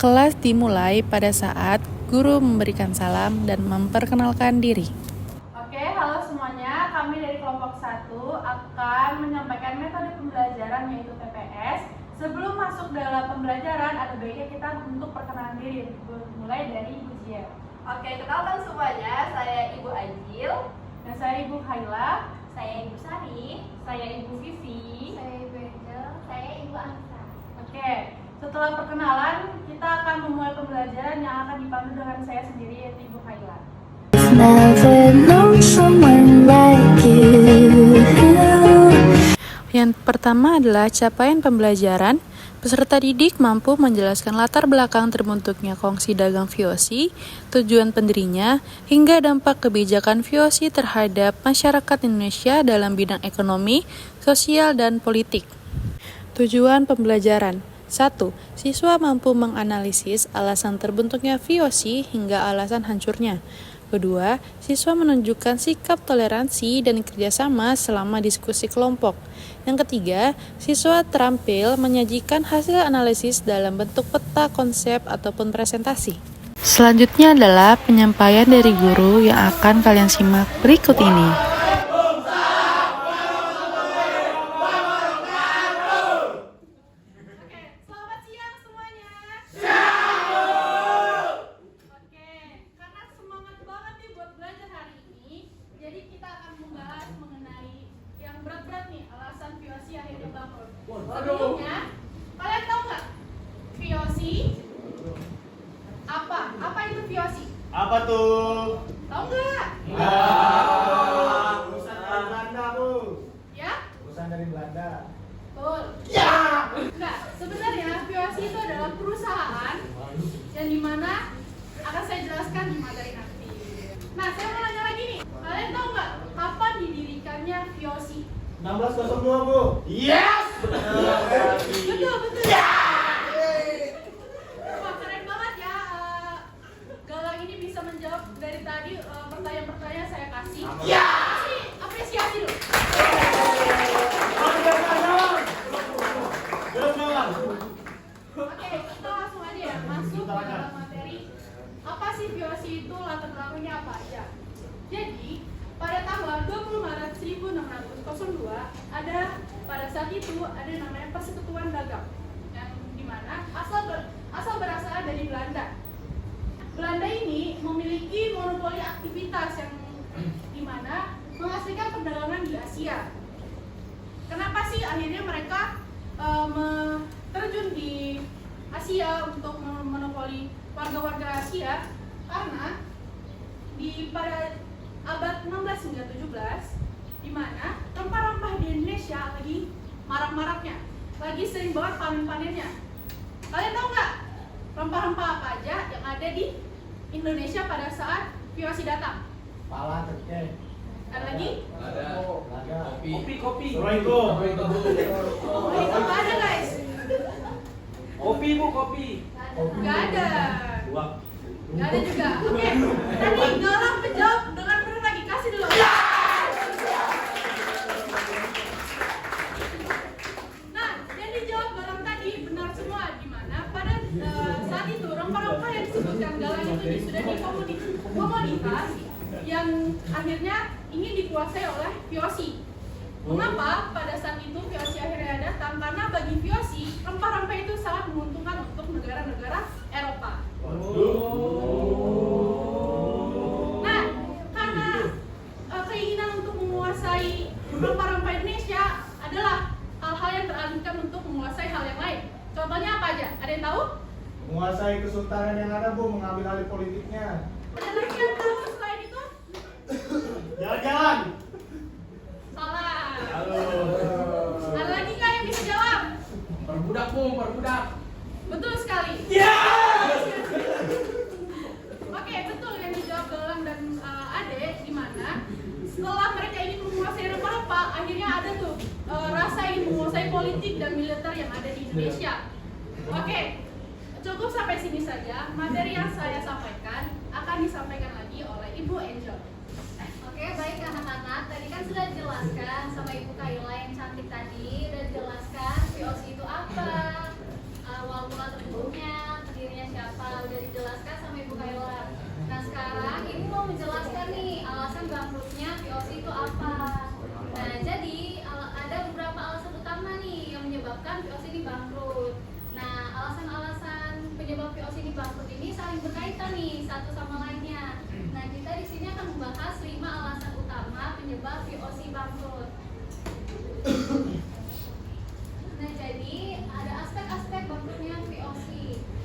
Kelas dimulai pada saat guru memberikan salam dan memperkenalkan diri. Oke, halo semuanya. Kami dari kelompok 1 akan menyampaikan metode pembelajaran yaitu TPS. Sebelum masuk dalam pembelajaran, ada baiknya kita untuk perkenalan diri. Mulai dari Ibu Jiel. Oke, kenalkan semuanya. Saya Ibu Ajil. Dan saya Ibu Haila. Saya Ibu Sari. Saya Ibu Vivi. Saya Ibu Angel. Saya Ibu Angsa. Oke, setelah perkenalan, kita akan memulai pembelajaran yang akan dipandu dengan saya sendiri yaitu Ibu Haila. Never known someone like you. Yang pertama adalah capaian pembelajaran. Peserta didik mampu menjelaskan latar belakang terbentuknya kongsi dagang VOC, tujuan pendirinya, hingga dampak kebijakan VOC terhadap masyarakat Indonesia dalam bidang ekonomi, sosial, dan politik. Tujuan pembelajaran 1. Siswa mampu menganalisis alasan terbentuknya VOC hingga alasan hancurnya. Kedua, siswa menunjukkan sikap toleransi dan kerjasama selama diskusi kelompok. Yang ketiga, siswa terampil menyajikan hasil analisis dalam bentuk peta konsep ataupun presentasi. Selanjutnya adalah penyampaian dari guru yang akan kalian simak berikut ini. Selamat siang semuanya. Oke, karena semangat banget nih buat belajar hari ini, jadi kita akan membahas mengenai yang berat-berat nih, alasan VOC akhirnya bangkrut. Sebelumnya, kalian tahu nggak VOC? Apa itu VOC? Apa tuh? Tahu nggak? Urusan dari Belanda, Bu. Ya? Urusan dari Belanda. Betul. Enggak, sebenarnya VOC itu adalah perusahaan yang dimana akan saya jelaskan di materi nanti. Nah, saya mau nanya lagi nih, kalian tahu nggak kapan didirikannya VOC? 1602, Bu. Yes! Betul. Wah, keren banget ya. Galang ini bisa menjawab dari tadi pertanyaan-pertanyaan saya kasih. Kasih apresiasi dulu. Oke, kita langsung aja ya masuk ke dalam materi. Apa sih VOC itu, latar belakangnya apa aja? Jadi, pada tanggal 20 Maret 1602 ada pada saat itu ada yang namanya Persekutuan Dagang yang dimana asal berasal dari Belanda. Belanda ini memiliki monopoli aktivitas yang dimana menghasilkan perdagangan di Asia. Kenapa sih akhirnya mereka terjun di Asia untuk memonopoli warga-warga Asia? Karena pada abad 16 hingga 17 di mana rempah-rempah di Indonesia lagi marak-maraknya, lagi sering banget panen-panennya. Kalian tahu nggak rempah-rempah apa aja yang ada di Indonesia pada saat VOC datang? Pala, cengkeh. Ada lagi? Kopi. Roiko. Oh, itu nggak ada guys. Kopi, Bu, kopi. Nggak ada. Dua. Nggak ada juga. Oke. Tadi Galang menjawab dengan benar lagi. Kasih dulu. Nah, yang dijawab Galang tadi benar semua. Di mana pada saat itu rempah-rempah yang disebutkan Galang itu sudah dikomoditas yang akhirnya ingin dikuasai oleh VOC. Mengapa pada saat itu VOC akhirnya datang? Karena bagi VOC rempah-rempah itu sangat menguntungkan untuk negara-negara Eropa. Nah, karena keinginan untuk menguasai rempah-rempah Indonesia adalah hal-hal yang teralihkan untuk menguasai hal yang lain. Contohnya apa aja? Ada yang tahu? Menguasai kesultanan yang ada, Bu, mengambil alih politiknya. Ada lagi yang tahu selain itu? Jalan-jalan. Salah. Halo. Ada lagi nggak yang bisa jawab? Perbudak, Bu, perbudak. Betul sekali. Oke, betul yang dijawab Galang dan Ade, di mana setelah mereka ingin menguasai rempah-rempah, akhirnya ada tuh rasa ingin menguasai politik dan militer yang ada di Indonesia. Oke, cukup sampai sini saja. Materi yang saya sampaikan akan disampaikan lagi oleh Ibu Angel. Oke, baik anak-anak. Tadi kan sudah dijelaskan sama Ibu Kaila yang cantik tadi, udah dijelaskan VOC itu apa, awal mula terbentuknya, pendirinya siapa. kita nih satu sama lainnya. Nah, kita di sini akan membahas 5 alasan utama penyebab VOC bangkrut. Nah, jadi ada aspek-aspek bangkrutnya VOC.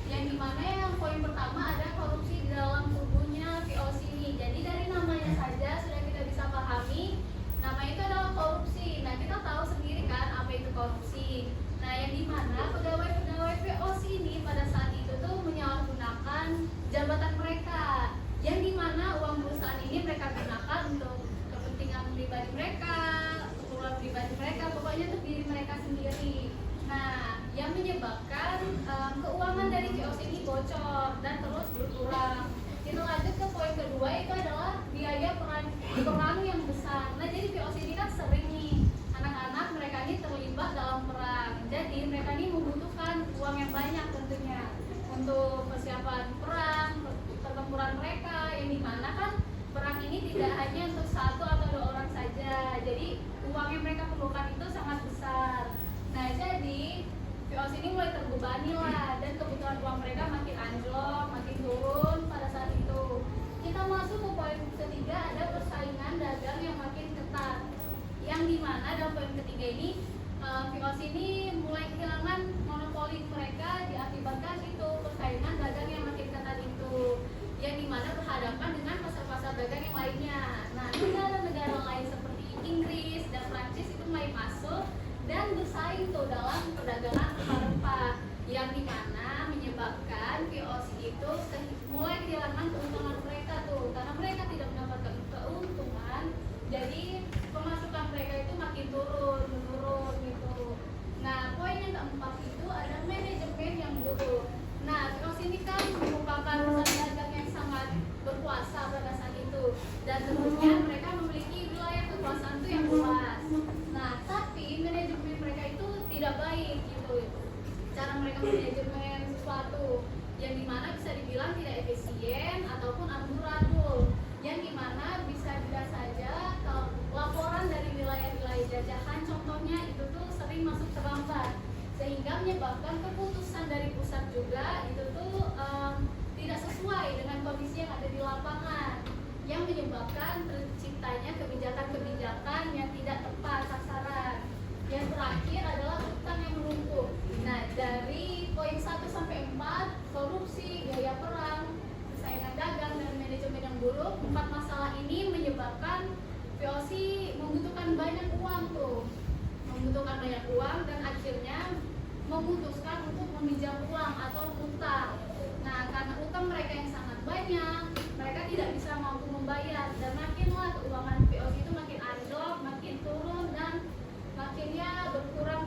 Yang dimana yang poin pertama ada korupsi di dalam tubuhnya VOC ini. Jadi dari namanya saja sudah kita bisa pahami, nama itu adalah korupsi. Nah, kita tahu sendiri kan apa itu korupsi. Nah, yang dimana pegawai-pegawai VOC ini pada saat itu tuh menyalahgunakan jabatan mereka, yang dimana uang perusahaan ini mereka gunakan untuk kepentingan pribadi mereka, keperluan pribadi mereka, pokoknya untuk diri mereka sendiri. Nah, yang menyebabkan keuangan dari VOC ini bocor dan terus berkurang. Kita lanjut ke poin kedua, itu adalah biaya perang yang besar. Nah, jadi VOC ini kan sering nih anak-anak mereka ini terlibat dalam perang. Jadi mereka ini membutuhkan uang yang banyak tentunya untuk persiapan perang, pertempuran mereka, yang dimana kan perang ini tidak hanya untuk 1 atau 2 orang saja. Jadi uang yang mereka perlukan itu sangat besar. Nah, jadi VOC ini mulai terbebani lah, dan kebutuhan uang mereka makin anjlok, makin turun pada saat itu. Kita masuk ke poin ketiga, ada persaingan dagang yang makin ketat, yang dimana dalam poin ketiga ini VOC ini mulai kehilangan monopoli mereka diakibatkan itu persaingan dagang yang makin ketat itu, yang dimana berhadapan dengan pasar-pasar dagang yang lainnya. Nah, negara-negara lain seperti Inggris dan Prancis itu mulai masuk dan bersaing tuh dalam perdagangan rempah-rempah, yang dimana menyebabkan VOC itu mulai kehilangan keuntungan mereka tuh, karena mereka tidak mendapatkan keuntungan, jadi pemasukan mereka itu makin menurun gitu. Nah, poin yang keempat itu ada manajemen yang buruk. Nah, VOC ini kan merupakan perusahaan dagang yang sangat berkuasa pada saat itu, dan tentunya mereka memiliki wilayah kekuasaan itu yang luas. Nah, tapi manajemen mereka itu tidak baik gitu. Cara mereka manajemen sesuatu yang dimana bisa dibilang tidak efisien ataupun amburadul, yang dimana bisa dilihat saja kalau laporan dari wilayah-wilayah jajahan contohnya itu tuh sering masuk terlambat, sehingga menyebabkan keputusan dari pusat juga itu tuh tidak sesuai dengan kondisi yang ada di lapangan, yang menyebabkan terciptanya kebijakan-kebijakan yang tidak tepat sasaran. Yang terakhir adalah utang yang menumpuk. Nah, dari poin 1 sampai 4, korupsi, biaya perang, persaingan dagang, dan manajemen yang buruk, 4 masalah ini menyebabkan VOC membutuhkan banyak uang dan akhirnya memutuskan untuk meminjam uang atau utang. Nah, karena utang mereka yang sangat banyak, mereka tidak bisa mampu membayar, dan makinlah keuangan VOC itu makin anjlok, makin turun, dan makinnya berkurang.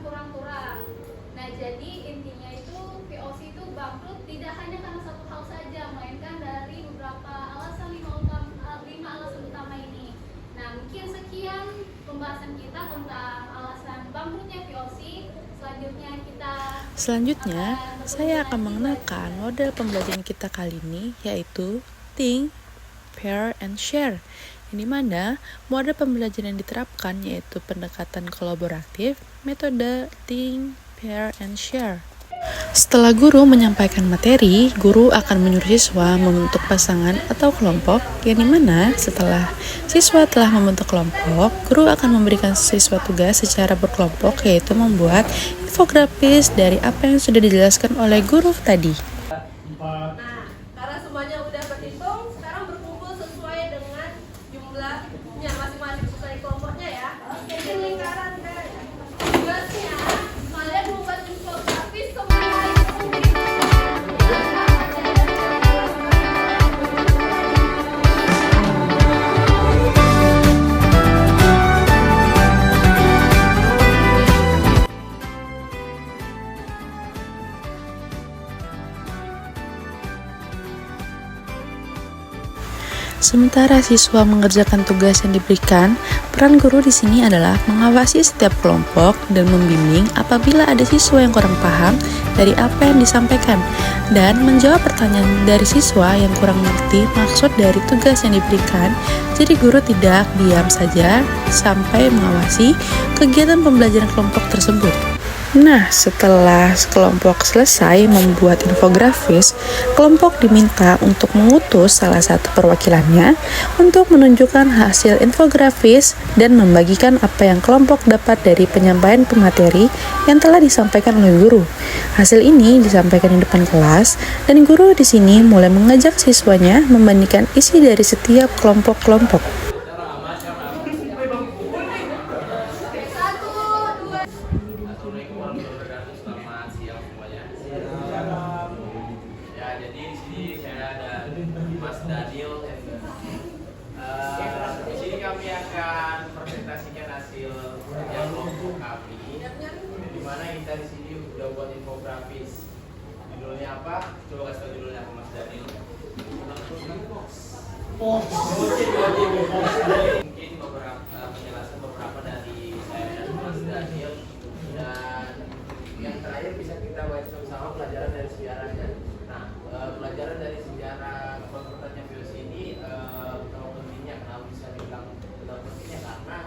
Nah, jadi intinya itu VOC itu bangkrut tidak hanya karena satu hal saja, melainkan dari beberapa alasan 5 alasan utama ini. Nah, mungkin sekian pembahasan kita tentang alasan bangkrutnya VOC. Selanjutnya, saya akan mengenalkan model pembelajaran kita kali ini, yaitu Think, Pair, and Share. Yang dimana model pembelajaran yang diterapkan yaitu pendekatan kolaboratif, metode Think, Pair, and Share. Setelah guru menyampaikan materi, guru akan menyuruh siswa membentuk pasangan atau kelompok, yang dimana setelah siswa telah membentuk kelompok, guru akan memberikan siswa tugas secara berkelompok, yaitu membuat infografis dari apa yang sudah dijelaskan oleh guru tadi. Nah, karena semuanya udah berhitung, sekarang berkumpul sesuai dengan jumlahnya masing-masing sesuai kelompoknya ya. Jadi lingkaran guys. Tugasnya kalian membuat infografis semuanya. Sementara siswa mengerjakan tugas yang diberikan, peran guru di sini adalah mengawasi setiap kelompok dan membimbing apabila ada siswa yang kurang paham dari apa yang disampaikan, dan menjawab pertanyaan dari siswa yang kurang mengerti maksud dari tugas yang diberikan. Jadi guru tidak diam saja sampai mengawasi kegiatan pembelajaran kelompok tersebut. Nah, setelah kelompok selesai membuat infografis, kelompok diminta untuk mengutus salah satu perwakilannya untuk menunjukkan hasil infografis dan membagikan apa yang kelompok dapat dari penyampaian pemateri yang telah disampaikan oleh guru. Hasil ini disampaikan di depan kelas dan guru di sini mulai mengajak siswanya membandingkan isi dari setiap kelompok-kelompok. Assalamualaikum warahmatullahi wabarakatuh. Selamat siang semuanya. Ya, jadi di sini saya ada Mas Daniel. Di sini kami akan presentasikan hasil kerja kelompok kami. Di mana kita di sini udah buat infografis. Judulnya apa? Coba kasih tahu judulnya apa, Mas Daniel. Mungkin beberapa penjelasan beberapa dari saya dan Mas Daniel. Dan yang terakhir bisa kita bahas sama pelajaran dari sejarahnya. Nah, pelajaran dari sejarah konsultannya VOC ini terlalu pentingnya. Kenapa bisa dibilang terlalu pentingnya? Karena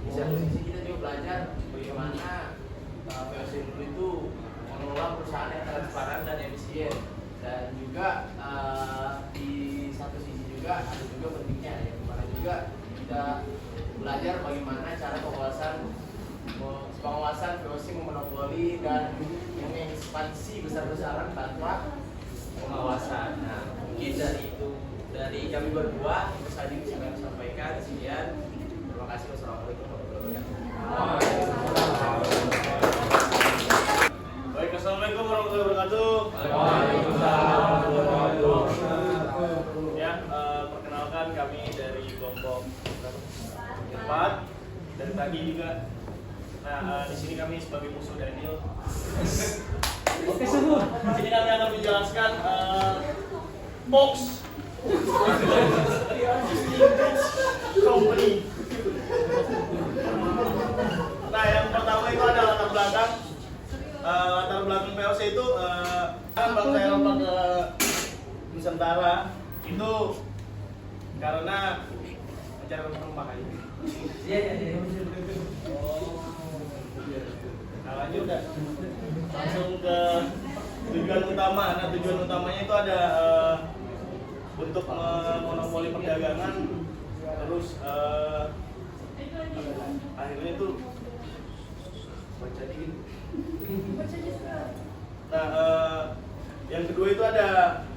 di satu sisi kita juga belajar bagaimana VOC dulu itu mengelola perusahaan yang transparan dan efisien. Dan juga di satu sisi juga ada juga pentingnya, yang mana juga kita belajar bagaimana cara pengawasan VOC memonopoli dan mengekspansi besar-besaran tanpa pengawasan. Nah, mungkin dari itu dari kami berdua itu saja bisa kami sampaikan. Sekian, terima kasih. Wassalamualaikum warahmatullahi wabarakatuh. Baik, assalamualaikum warahmatullahi wabarakatuh. Ya, perkenalkan kami dari kelompok 4 dari tadi juga. Nah, di sini kami sebagai musuh Daniel. Oke, semua. Di sini kami akan menjelaskan box company. Nah, yang pertama itu ada latar belakang. Latar belakang POC itu bangsa Eropa ke Nusantara itu karena mencari penumpang aja. Iya. Nah, lanjut udah langsung ke tujuan utama. Nah, tujuan utamanya itu ada untuk monopoli perdagangan, terus akhirnya itu baca dikit. Nah, yang kedua itu ada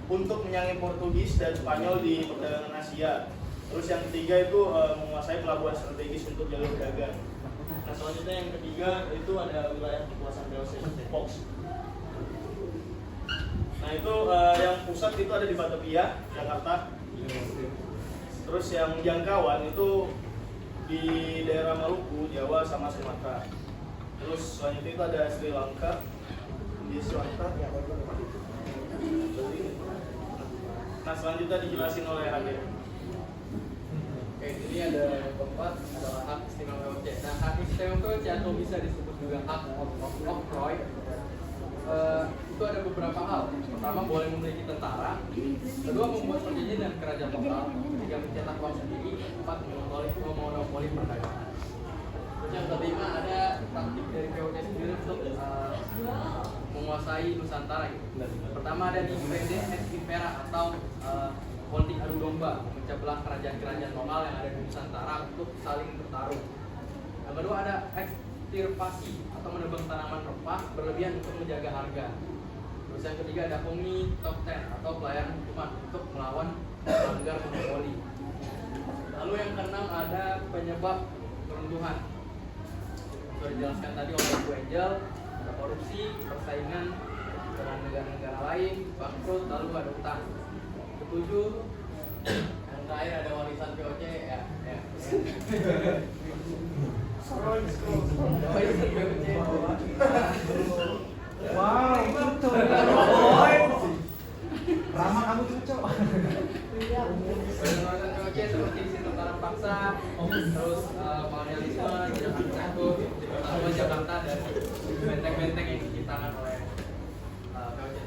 untuk menyangi Portugis dan Spanyol di perdagangan Asia. Terus yang ketiga itu menguasai pelabuhan strategis untuk jalur dagang. Nah, selanjutnya yang ketiga itu ada wilayah kekuasaan VOC, Fox. Nah, itu yang pusat itu ada di Batavia, Jakarta. Terus yang jangkauan itu di daerah Maluku, Jawa, sama Sumatera. Terus selanjutnya itu ada Sri Lanka, di Sri Lanka. Nah, selanjutnya dijelasin oleh Hadir. Oke, ini ada yang keempat adalah hak istimewa VOC. Nah, hak istimewa VOC atau bisa disebut juga hak oktroy itu ada beberapa hal. Pertama, boleh memiliki tentara. Kedua, membuat perjanjian dengan kerajaan lokal. Ketiga, mencetak uang sendiri. Empat, memonopoli perdagangan. Terus yang kelima, ada taktik dari VOC sendiri untuk menguasai Nusantara. Pertama, ada di Vendes et Impera atau politik adu domba, memecah belah kerajaan-kerajaan lokal yang ada di Nusantara untuk saling bertarung. Yang kedua ada ekstirpasi atau menebang tanaman rempah berlebihan untuk menjaga harga. Terus yang ketiga ada Homi Top 10 atau pelayanan hukuman untuk melawan pelanggar monopoli. Lalu yang keenam ada penyebab peruntuhan. Sudah dijelaskan tadi oleh Bu Angel, ada korupsi, persaingan dengan negara-negara lain, bangkrut, lalu ada utang. Ketujuh, yang terakhir ada warisan VOC ya. Wow, betul. Ramah kamu cocok. Warisan VOC seperti sistem tanam paksa, terus kolonialisme, Jakarta Cakup, Jakarta dan benteng-benteng yang diciptakan oleh VOC.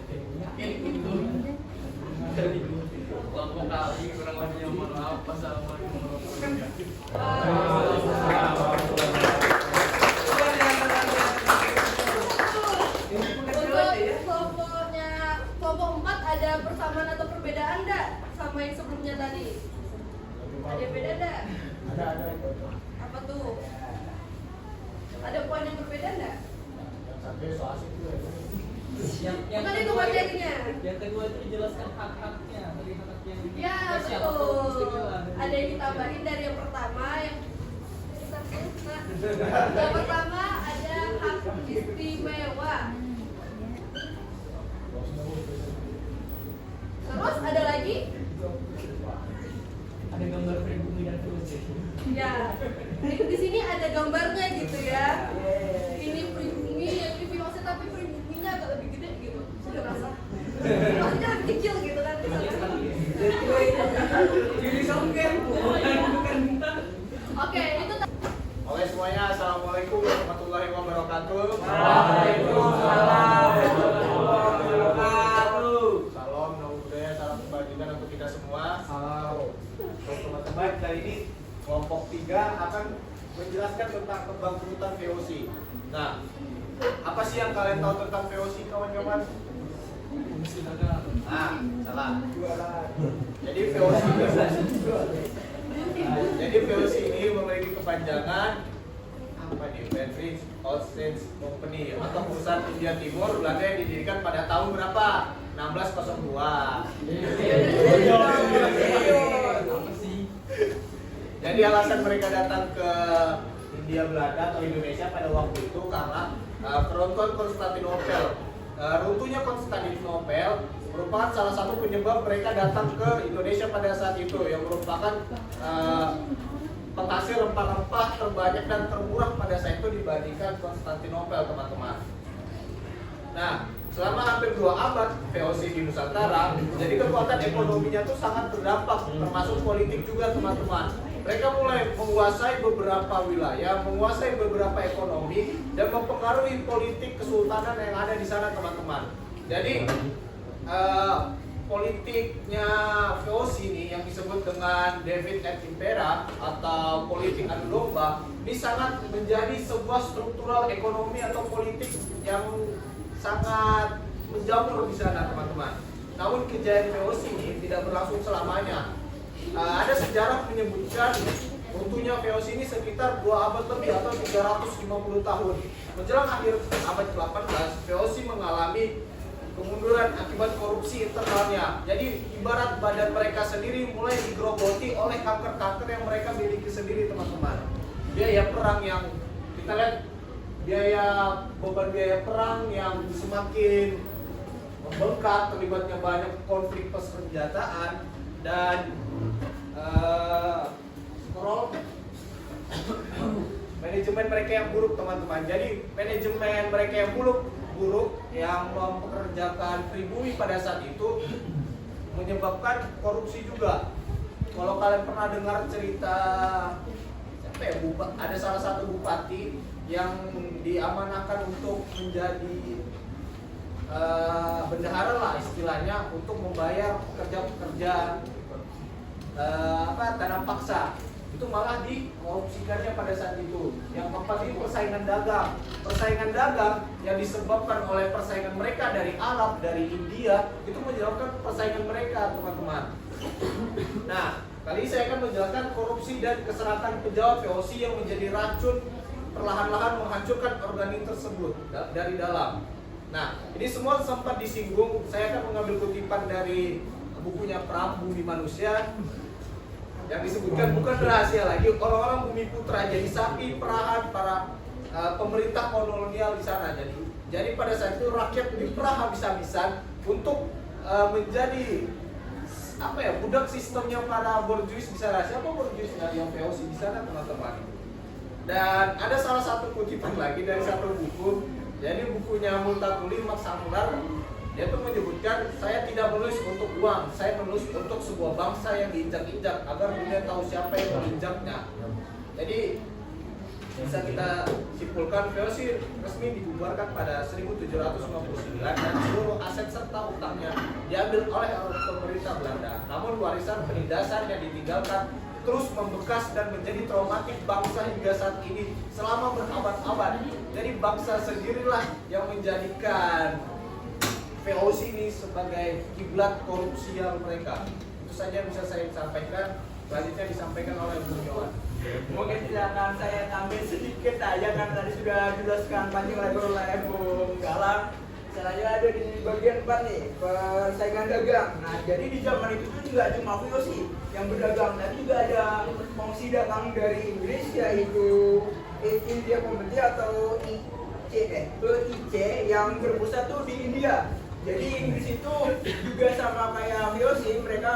Oke, itu dari kelompok kali kurang lebihnya mohon maaf. Wassalamualaikum warahmatullahi wabarakatuh. kelompok 4 ada persamaan atau perbedaan enggak sama yang sebelumnya tadi? Ada yang beda enggak? Ada. Apa tuh? Ada poin yang berbeda enggak? Bukan itu materinya. Yang kedua itu dijelaskan hak-haknya, dari hak yang Ya spesial atau betul. istimewa. Ada yang ditambahin dari yang pertama yang pertama ada hak istimewa. Terus ada lagi? Ada gambar pribumi dan pribumi. Ya, di sini ada gambarnya gitu ya. Ini pribumi, yang ini VOC tapi pribuminya agak lebih gede gitu. Sudah merasa? Maksudnya lebih kecil gitu kan? Oke, itu Oke semuanya, assalamualaikum warahmatullahi wabarakatuh. Salam, nama budaya, salam kebajikan untuk kita semua. Teman-teman, kali ini kelompok 3 akan menjelaskan tentang kebangkrutan VOC. Nah, apa sih yang kalian tahu tentang VOC, kawan-kawan? Ah, salah. Jadi VOC ini memiliki kepanjangan apa nih? Benfica Ocean Company atau perusahaan India Timur Belanda yang didirikan pada tahun berapa? 1602. Jadi alasan mereka datang ke India Belanda atau Indonesia pada waktu itu karena kerontohan Konstantinopel. Runtuhnya Konstantinopel merupakan salah satu penyebab mereka datang ke Indonesia pada saat itu, yang merupakan penghasil rempah-rempah terbanyak dan termurah pada saat itu dibandingkan Konstantinopel, teman-teman. Nah, selama hampir 2 abad VOC di Nusantara, jadi kekuatan ekonominya tuh sangat berdampak, termasuk politik juga, teman-teman. Mereka mulai menguasai beberapa wilayah, menguasai beberapa ekonomi, dan mempengaruhi politik kesultanan yang ada di sana, teman-teman. Jadi politiknya VOC ini yang disebut dengan Divide et Impera atau politik adu domba ini sangat menjadi sebuah struktural ekonomi atau politik yang sangat menjamur di sana, teman-teman. Namun kejayaan VOC ini tidak berlangsung selamanya. Ada sejarah menyebutkan runtuhnya VOC ini sekitar 2 abad lebih atau 350 tahun. Menjelang akhir abad ke-18, VOC mengalami kemunduran akibat korupsi internalnya. Jadi ibarat badan mereka sendiri mulai digerogoti oleh kanker-kanker yang mereka miliki sendiri, teman-teman. Biaya perang yang kita lihat, beban biaya perang yang semakin membengkak, terlibatnya banyak konflik persenjataan dan manajemen mereka yang buruk, teman-teman. Jadi manajemen mereka yang buruk yang mempekerjakan pribumi pada saat itu menyebabkan korupsi juga. Kalau kalian pernah dengar cerita siapa ya, ada salah satu bupati yang diamanahkan untuk menjadi bendahara lah istilahnya untuk membayar pekerja-pekerja tanam paksa, itu malah dikorupsikannya pada saat itu. Yang keempat ini persaingan dagang yang disebabkan oleh persaingan mereka dari Arab, dari India, itu menyebabkan persaingan mereka, teman-teman. Nah, kali ini saya akan menjelaskan korupsi dan keserakahan pejabat VOC yang menjadi racun perlahan-lahan menghancurkan organisasi tersebut dari dalam. Nah, ini semua sempat disinggung. Saya akan mengambil kutipan dari bukunya Perang Bumi Manusia yang disebutkan bukan rahasia lagi, orang-orang Bumi Putra jadi sapi perahan para pemerintah kolonial di sana. Jadi pada saat itu rakyat diperah habis-habisan untuk menjadi budak sistemnya para borjuis di sana. Siapa borjuisnya? Yang VOC di sana, teman-teman. Dan ada salah satu kutipan lagi dari satu buku. Jadi bukunya Multatuli Max Samular, dia tuh menyebutkan, saya tidak menulis untuk uang, saya menulis untuk sebuah bangsa yang diinjak-injak agar dunia tahu siapa yang menginjaknya. Jadi bisa kita simpulkan VOC resmi dibubarkan pada 1759 dan seluruh aset serta utangnya diambil oleh pemerintah Belanda. Namun warisan penindasan yang ditinggalkan terus membekas dan menjadi traumatik bangsa hingga saat ini selama berabad-abad. Jadi bangsa sendirilah yang menjadikan VOC ini sebagai kiblat korupsi yang mereka. Itu saja yang bisa saya sampaikan. Selanjutnya disampaikan oleh Bung Yohan. Mungkin silakan saya tambah sedikit aja kan tadi sudah dijelaskan panjang lebar oleh Bung Galang. Caranya ada di bagian 4 nih, persaingan dagang. Nah, jadi di zaman itu tuh juga cuma VOC yang berdagang, tapi juga ada kongsi dagang dari Inggris yaitu India Community atau IC yang berpusat tuh di India. Jadi Inggris itu juga sama kayak VOC, mereka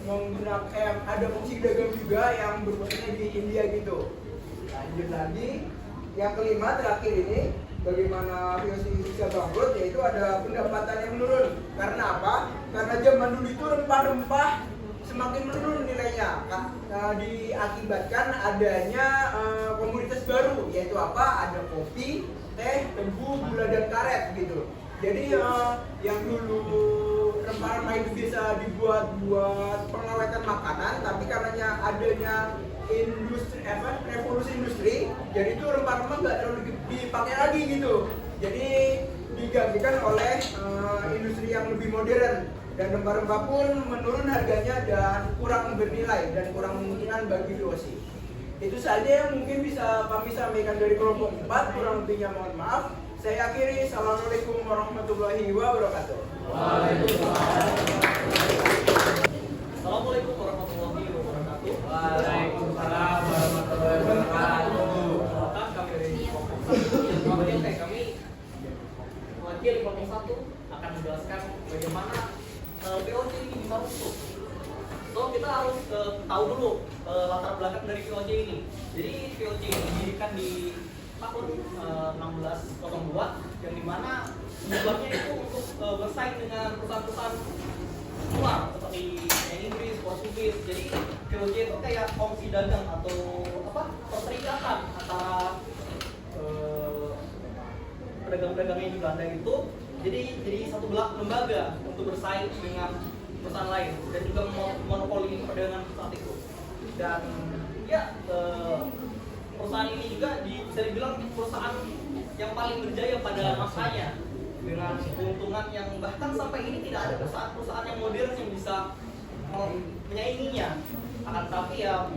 menggunakan ada fungsi dagang juga yang berpusatnya di India gitu. Lanjut lagi, yang kelima terakhir ini bagaimana VOC bisa bangkrut, yaitu ada pendapatan yang menurun. Karena apa? Karena zaman dulu itu rempah-rempah semakin menurun nilainya, diakibatkan adanya komoditas baru, yaitu apa? Ada kopi, teh, tebu, gula dan karet gitu. Jadi yang dulu rempah-rempah itu bisa dibuat buat pengawetan makanan, tapi karenanya adanya revolusi industri, jadi itu rempah-rempah nggak terlalu dipakai lagi gitu. Jadi digantikan oleh industri yang lebih modern, dan rempah-rempah pun menurun harganya dan kurang bernilai dan kurang memungkinkan bagi VOC. Itu saja yang mungkin bisa kami sampaikan dari kelompok 4, kurang lebihnya mohon maaf. Saya akhiri, assalamualaikum warahmatullahi wabarakatuh. Assalamualaikum warahmatullahi wabarakatuh. Waalaikumsalam warahmatullahi wabarakatuh. Kami dari kami wakil kelompok 1 akan menjelaskan bagaimana VOC ini bisa runtuh. So kita harus tahu dulu latar belakang dari VOC ini. Jadi VOC ini didirikan di tahun 1602 yang dimana tujuannya itu untuk bersaing dengan perusahaan-perusahaan luar seperti Inggris, Portugis. Jadi VOC itu kayak kongsi dagang atau perserikatan antara pedagang-pedagang yang di Belanda itu. Jadi satu lembaga untuk bersaing dengan perusahaan lain dan juga monopoli perdagangan saat itu. Dan ya perusahaan ini juga bisa dibilang perusahaan yang paling berjaya pada masanya dengan keuntungan yang bahkan sampai ini tidak ada perusahaan-perusahaan yang modern yang bisa menyainginya. Akan tetapi ya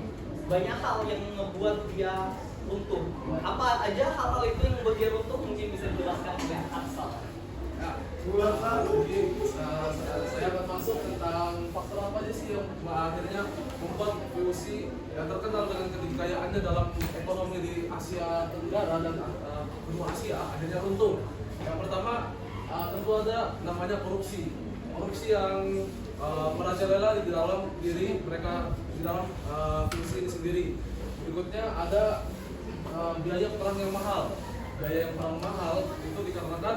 banyak hal yang membuat dia runtuh. Apa aja hal-hal itu yang membuat dia runtuh, mungkin bisa dijelaskan oleh Ansal. Saya akan masuk tentang faktor apa aja sih yang akhirnya membuat VOC yang terkenal dengan kedikayaannya dalam ekonomi di Asia Tenggara dan benua Asia akhirnya runtuh. Yang pertama tentu ada namanya korupsi yang merajalela di dalam diri mereka, di dalam VOC ini sendiri. Berikutnya ada biaya perang yang mahal. Biaya yang paling mahal itu dikarenakan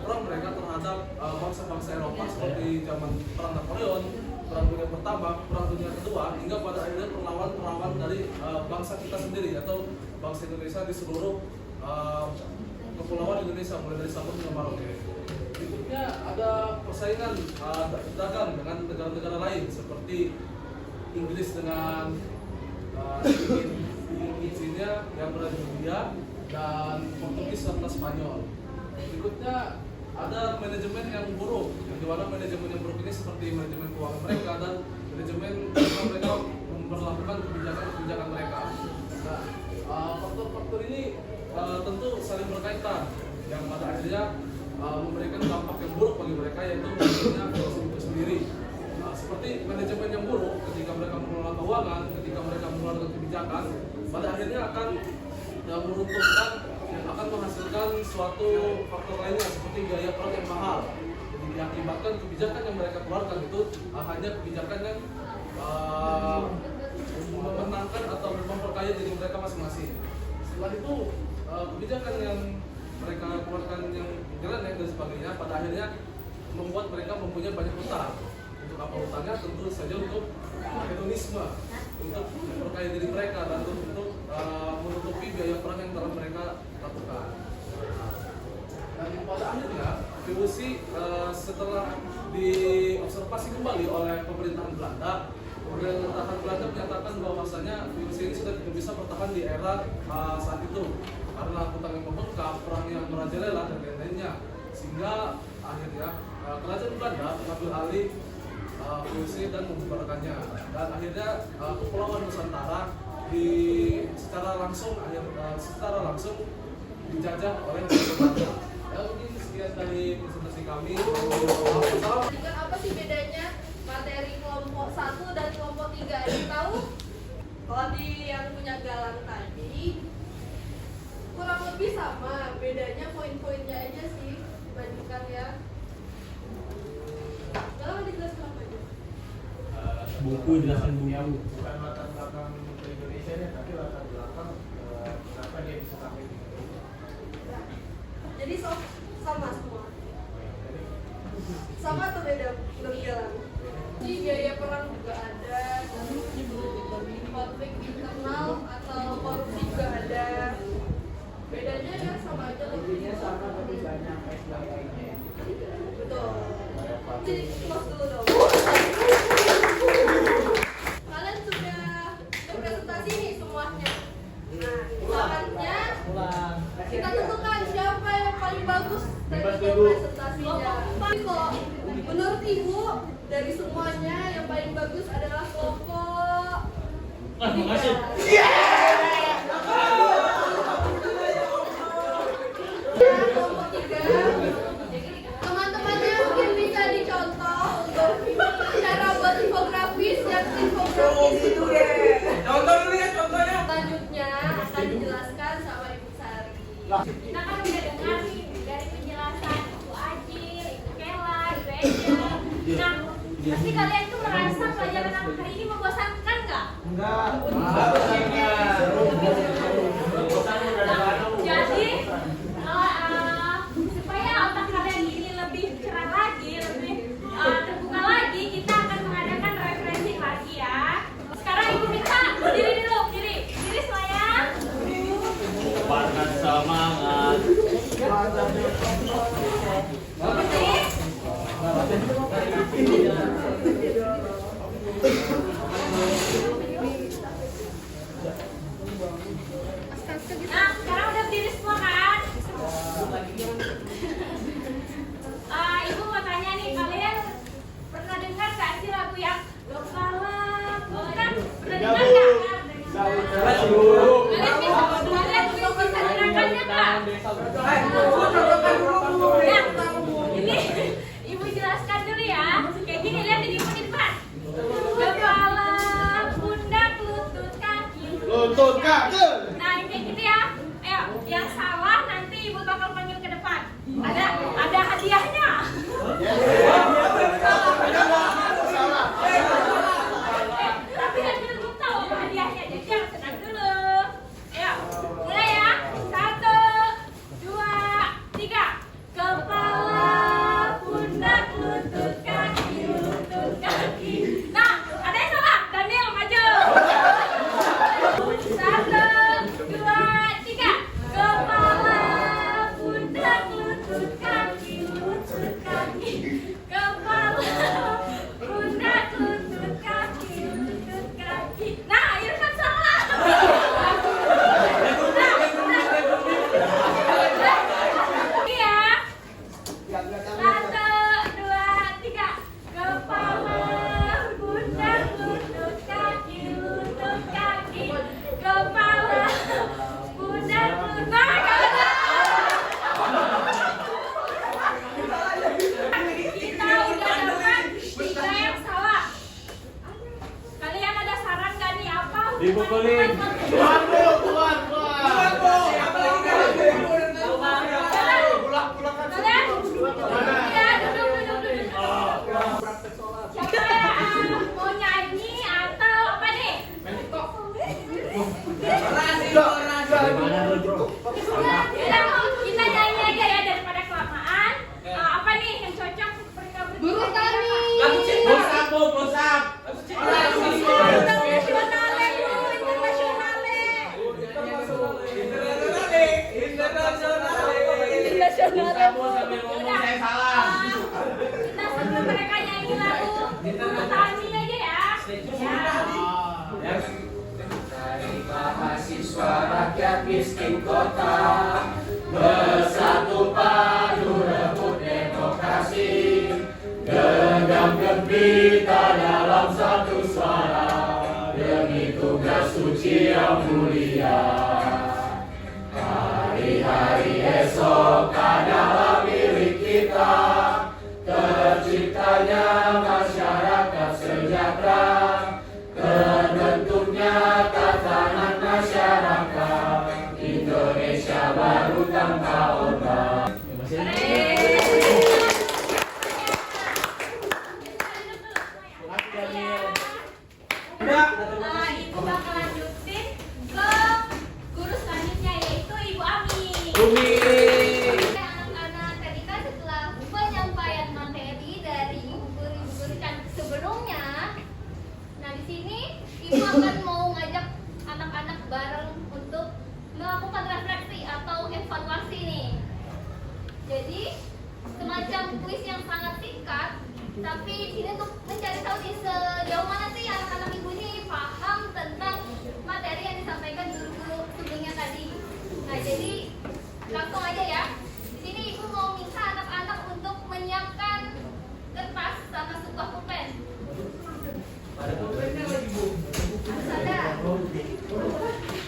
perang mereka terhadap bangsa-bangsa Eropa seperti zaman perang Napoleon, perang dunia pertama, perang dunia kedua, hingga pada akhirnya perlawan dari bangsa kita sendiri atau bangsa Indonesia di seluruh kepulauan Indonesia, mulai dari Sabang hingga Merauke. Berikutnya ada persaingan dagang dengan negara-negara lain seperti Inggris dengan Inggrisnya yang berada di India, dan Portugis serta Spanyol. Berikutnya ada manajemen yang buruk, yang dimana manajemen yang buruk ini seperti manajemen keuangan mereka dan manajemen mereka memperlakukan kebijakan mereka. Nah, faktor-faktor ini tentu saling berkaitan, yang pada akhirnya memberikan dampak yang buruk bagi mereka, yaitu manajemennya itu sendiri. Seperti manajemen yang buruk ketika mereka mengelola keuangan, ketika mereka mengeluarkan kebijakan, pada akhirnya akan meruntuhkan yang akan menghasilkan suatu faktor lainnya seperti biaya perang yang mahal. Jadi diakibatkan kebijakan yang mereka keluarkan itu hanya kebijakan yang memenangkan atau memperkaya diri mereka masing-masing. Setelah itu kebijakan yang mereka keluarkan yang nyeleneh dan sebagainya pada akhirnya membuat mereka mempunyai banyak utang. Untuk apa utangnya? Tentu saja untuk hedonisme, untuk memperkaya diri mereka dan untuk menutupi biaya perang yang telah mereka lakukan. Dan pada akhirnya VOC setelah diobservasi kembali oleh pemerintahan Belanda menyatakan bahwasanya VOC ini sudah tidak bisa bertahan di era saat itu karena utang yang membengkak, perang yang merajalela dan lain-lainnya, sehingga akhirnya kerajaan Belanda mengambil alih VOC dan membubarkannya, dan akhirnya Kepulauan Nusantara secara langsung dijajah oleh Belanda. Ya mungkin sekian dari presentasi kami. Dengan apa sih bedanya materi kelompok 1 dan kelompok 3? Ada yang tahu? Kalau di yang punya galang tadi kurang lebih sama, bedanya poin-poinnya aja sih dibandingkan ya. Galang dijelaskan apa aja? Buku jelasin buku. Bukan latar belakang Indonesia nya, tapi latar belakang kenapa dia bisa sampai di sini. Jadi sama semua. Sama atau beda menurut Galang? Jadi biaya perang juga ada, konflik internal atau korupsi juga ada. Bedanya ya sama aja. Intinya sama tapi banyak lainnya. Betul. Jadi close dulu dong. Kalian sudah berpresentasi nih semuanya. Nah, saatnya kita tentukan siapa yang paling bagus dari presentasinya. Tapi kok menurut Ibu dari semuanya yang paling bagus adalah kelompok 3. Kelompok 3. Teman-temannya mungkin bisa dicontoh untuk cara buat infografis yang infografis itu ya. Contoh dulu ya, contohnya. Selanjutnya akan dijelaskan sama Ibu Sari. Kita kan udah dengar nih dari penjelasan Ibu Ajil, Ibu Kela, Ibu Eja. Nah, pasti kalian tuh merasa pelajaran hari ini membosankan nggak? Enggak. Jadi supaya otak kalian ini lebih cerah lagi, lebih terbuka lagi, kita akan mengadakan refreshing lagi ya. Sekarang Ibu minta berdiri dulu, diri semuanya. Tebarkan semangat. Nah, sekarang udah berdiri semua kan? Ibu mau tanya nih, kalian pernah dengar gak sih lagu yang Lokalah Bukan? Pernah dengar gak? Kalian bisa gerakannya gak? Nah, ini Ibu jelaskan dulu ya. Kayak gini, lihat ini Ibu di depan. Kepala, pundak, lutut, kaki. Lutut kaki. Nah, kayak gitu ya. Ayo, yang salah nanti Ibu bakal panggil ke depan. Ada hadiahnya. Tapi kan kita belum tahu apa hadiahnya. Jadi yang tenang dulu. Ayo, mulai ya. 1, 2, 3. Kepala, pundak, lutut, kaki, lutut, kaki. Nah, ada yang salah. Daniel maju. 1, 2, 3. Kepala, pundak, lutut, kaki, lutut, kaki. Kepala, pundak, lutut, kaki, lutut, kaki. Nah, Irfan salah. Iya. 1, 2, 3. Kepala, pundak, lutut, kaki, lutut, kaki. Kepala, pundak, lutut. Kita udah dapat 3 yang salah. Kalian ada saran gak nih apa? Dipukulin. Keluar, Bu. Keluar. Kalian? Ya, duduk. Siapa yang mau nyanyi atau apa nih? Ya, kita nyanyi aja ya daripada kelamaan. Apa nih yang cocok mereka berdua? Guru kami. Bosap. Kita sebelum mereka nyanyi lagu Guru kami aja ya. Mahasiswa rakyat miskin kota bersatu padu rebut demokrasi. kita dalam satu suara demi tugas suci yang mulia. Hari-hari esok adalah milik kita, terciptanya masyarakat sejahtera, terbentuknya tatanan masyarakat Indonesia baru tanpa orba. Ibu bakal lanjutin ke guru selanjutnya, yaitu Ibu Ami. Anak-anak tadi kan setelah penyampaian materi dari guru-guru cantik sebelumnya, nah di sini Ibu akan mau ngajak anak-anak bareng untuk melakukan refleksi atau evaluasi nih. Jadi semacam kuis yang sangat singkat, tapi di sini untuk mencari tahu nih sejauh mana sih anak-anak ibu ini paham tentang materi yang disampaikan guru-guru sebelumnya tadi. Nah, jadi langsung aja ya. Di sini ibu mau minta anak-anak untuk menyiapkan kertas sama sebuah pulpen. Ada pulpennya lagi, Bu. Ada.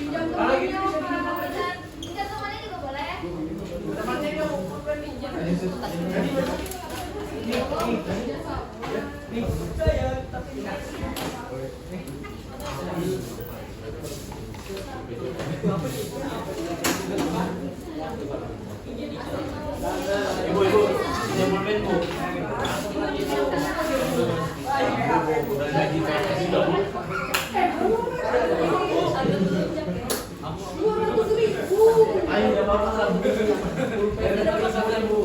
Pinjam temannya, pinjam temannya juga boleh. Temannya dong, pulpen pinjam. Ibu, pinjam pulpen, Bu. Udah gaji PNS sudah, Bu. Ayo, enggak apa-apa lah, Bu. Pulpen Bu.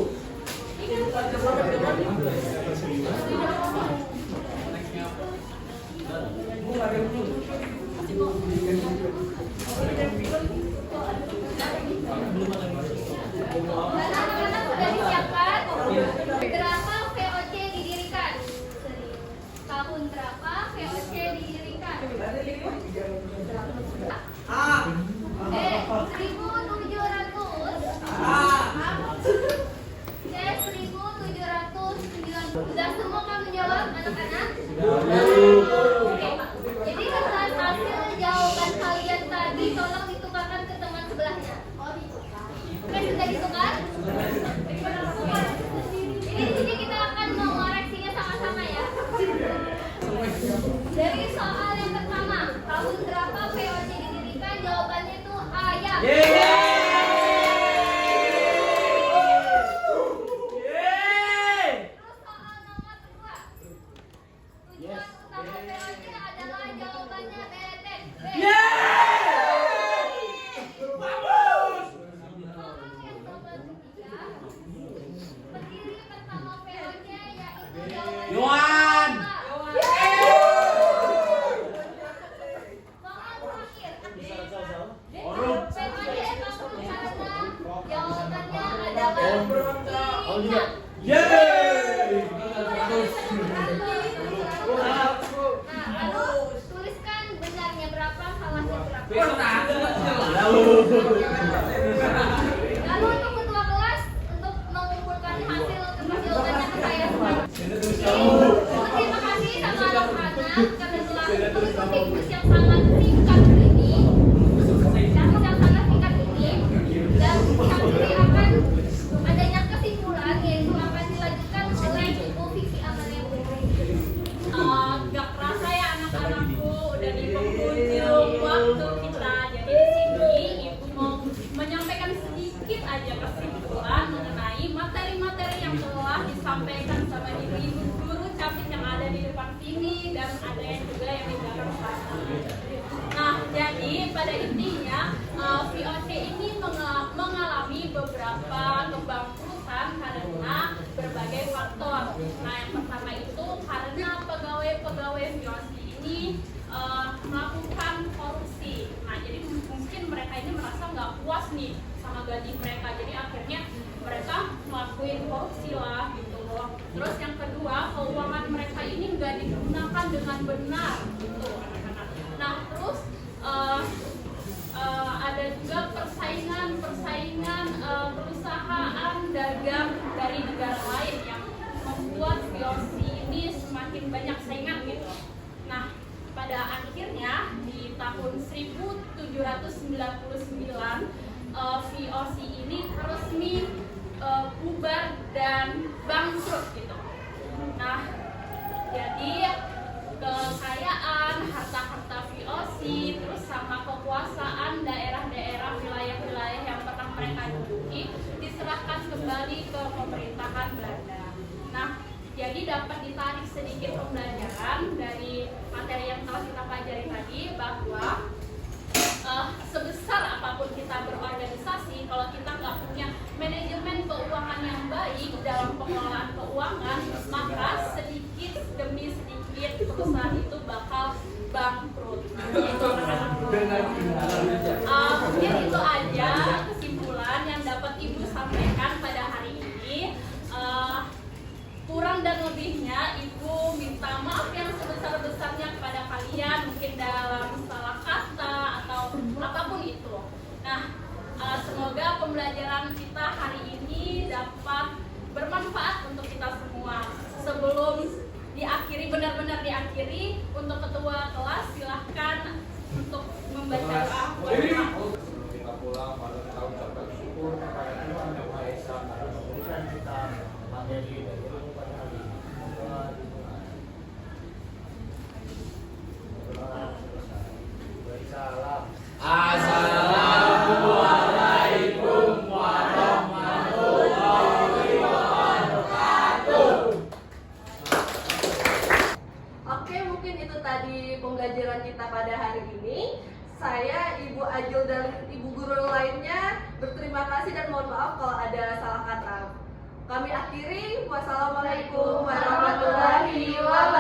Anak-anak sudah disiapkan? Berapa VOC didirikan? Tahun berapa VOC didirikan? 1700. Sudah semua kamu jawab anak-anak? Oke. Jadi atas hasil jawaban kalian tadi tolong ditukarkan ke teman sebelahnya. Oke, sudah ditukar? Jadi di sini kita akan mengoreksinya sama-sama ya. Dari soal yang pertama, tahun berapa VOC didirikan? Jawabannya itu A ya. Tuliskan benarnya berapa, salahnya berapa. Lalu untuk ketua kelas untuk mengumpulkan hasil kertas jawabannya ke saya semua. Terima kasih sama anak-anak karena telah mengikuti kuis yang sangat singkat ini. Dan yang ini akan adanya kesimpulan, yaitu akan dilanjutkan oleh Ibu Vivi Amalia Putri. Gak kerasa ya anak-anakku, udah di penghujung waktu kita. Jadi di sini Ibu mau menyampaikan sedikit aja kesimpulan mengenai materi-materi yang telah disampaikan sama ibu-ibu guru cantik yang ada di depan sini dan ada yang juga yang di belakang sana. Nah, jadi pada intinya VOC ini mengalami beberapa kebangkrutan karena berbagai faktor. Nah, yang pertama itu karena pegawai-pegawai VOC ini melakukan korupsi. Nah, jadi mungkin mereka ini merasa nggak puas nih sama gaji mereka, jadi akhirnya mereka melakukan korupsi lah gitu loh. Terus yang kedua, keuangan mereka ini nggak digunakan dengan benar gitu anak-anak. Nah, terus ada juga persaingan perusahaan dagang dari negara lain yang membuat VOC ini semakin sedikit pembelajaran dari materi yang telah kita pelajari tadi, bahwa sebesar apapun kita berorganisasi, kalau kita nggak punya manajemen keuangan yang baik dalam pengelolaan keuangan, maka sedikit demi sedikit perusahaan itu bakal bangkrut. Mungkin itu aja kesimpulan yang dapat Ibu sampaikan pada hari ini. Kurang dan lebihnya Ibu minta maaf yang sebesar-besarnya kepada kalian, mungkin dalam salah kata atau apapun itu. Nah, semoga pembelajaran kita hari ini dapat bermanfaat untuk kita semua. Sebelum diakhiri, benar-benar diakhiri, untuk ketua kelas silahkan untuk membaca doa. Sebelum kita pulang, mari kita ucapkan syukur kepada Tuhan Yang Maha Esa karena memberikan kita materi dan ilmu pada hari ini. Semoga Tuhan. Salam. Assalamualaikum warahmatullahi wabarakatuh. Oke, mungkin itu tadi pembelajaran kita pada hari ini. Saya, Ibu Ajil, dan Ibu guru lainnya berterima kasih dan mohon maaf kalau ada salah kata. Kami akhiri. Wassalamualaikum warahmatullahi wabarakatuh.